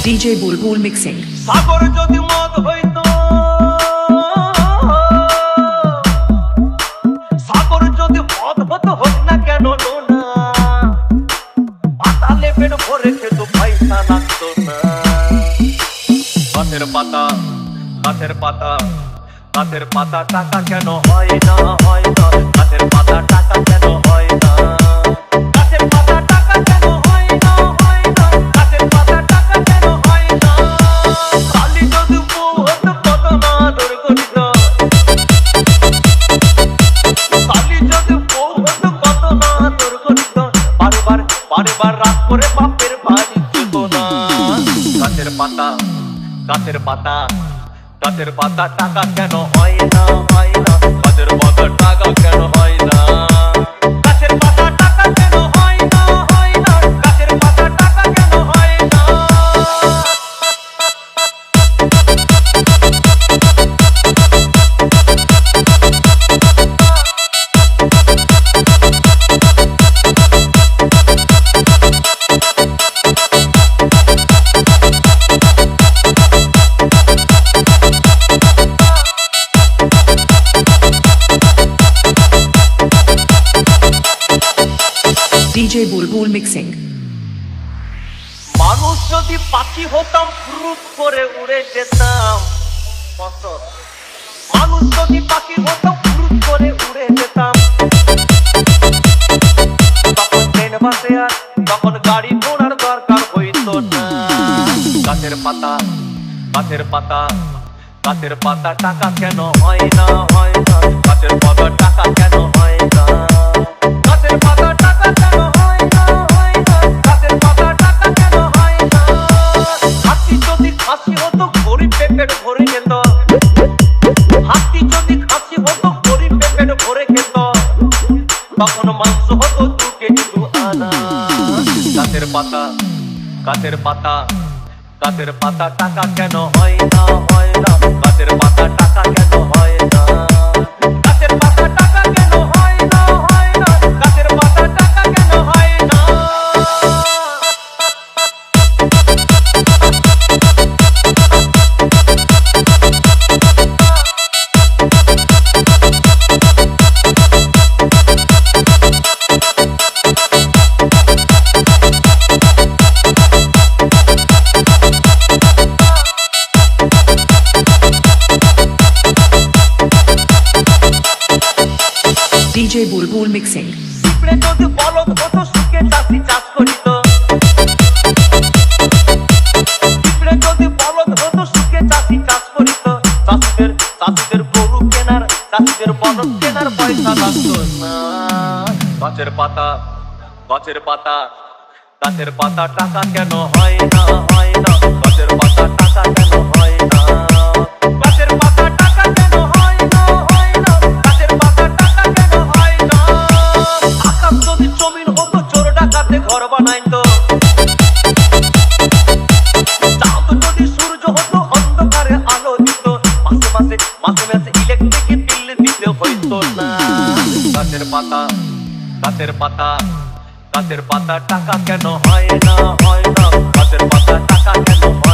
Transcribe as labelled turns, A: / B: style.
A: DJ Bulbul Mixing.
B: সাগর যদি মদ হইতো, সাগর যদি মদ হতো, হোক না কেন নোনা, পাতালে পেট ভরে খেতো, পয়সা লাগতো না। গাছের পাতা, গাছের পাতা, গাছের পাতা, টাকা কেন হয় না, হয় না, গাছের পাতা, টাকা কেন হয় না, গাছের পাতা, টাকা কেন হয় না, হয় না, গাছের পাতা, টাকা কেন হয় না। কালি যদি বউ হতো কত না আদর করিত, কালি যদি বউ হতো কত না আদর করিত, বারবার বারবার রাগ করে বাপের বাড়ি যেত না। গাছের পাতা, গাছের পাতা, গাছের পাতা, টাকা কেন হয় না, হয় না, গাছের পাতা, টাকা কেন হয় না, গাছের পাতা, টাকা কেন হয় না, হয় না, গাছের পাতা, টাকা কেন হয় না।
A: DJ Bulbul Mixing.
B: মানুষ যদি পাখি হতাম, ফুরুত করে উড়ে যেতাম। মানুষ যদি পাখি হতাম, ফুরুত করে উড়ে যেতাম। তখন ট্রেন বাসে আর তখন গাড়ি ঘোড়ার দরকার হইতো না। গাছের পাতা, গাছের পাতা, গাছের পাতা, টাকা কেন হয় না, হয় না, গাছের পাতা, টাকা কেন হয় না, গাছের পাতা, টাকা কেন হয় না, হয় না, গাছের পাতা, টাকা কেন হয় না। হাতি যদি খাসি হতো, গরিব পেট ভরে যেত। হাতি যদি খাসি হতো, গরিব পেট ভরে খেত। তখন মাংস হতো 2 কেজি 2 আনা। গাছের পাতা, গাছের পাতা, গাছের পাতা, টাকা কেন হয় না, হয় না, গাছের পাতা, টাকা কেন হয় না, গাছের পাতা, টাকা কেন হয় না, হয় না, গাছের পাতা, টাকা কেন হয় না।
A: DJ Bulbul Mixing.
B: পিঁপড়ে যদি বলদ হতো, সুখে চাষি চাষ করিত। পিঁপড়ে যদি বলদ হতো, সুখে চাষি চাষ করিত। চাষিদের গরু কেনার, চাষিদের বলদ কেনার পয়সা লাগতো না। গাছের পাতা, গাছের পাতা, গাছের পাতা, টাকা কেন হয় না, হয় না, গাছের পাতা, টাকা কেন হয় না, গাছের পাতা, টাকা কেন হয় না, হয় না, গাছের পাতা, টাকা কেন হয় না। আকাশ যদি জমিন হতো, চোর ডাকাতে ঘর বানাইতো। চাঁদ যদি সূর্য হতো, অন্ধকারে আলো দিত। মাসে মাসে মাসে মাসে ইলেকট্রিক বিল দিতে হইতো না। গাছের পাতা, গাছের পাতা, গাছের পাতা, টাকা কেন হয় না, হয় না, গাছের পাতা, টাকা কেন হয় না।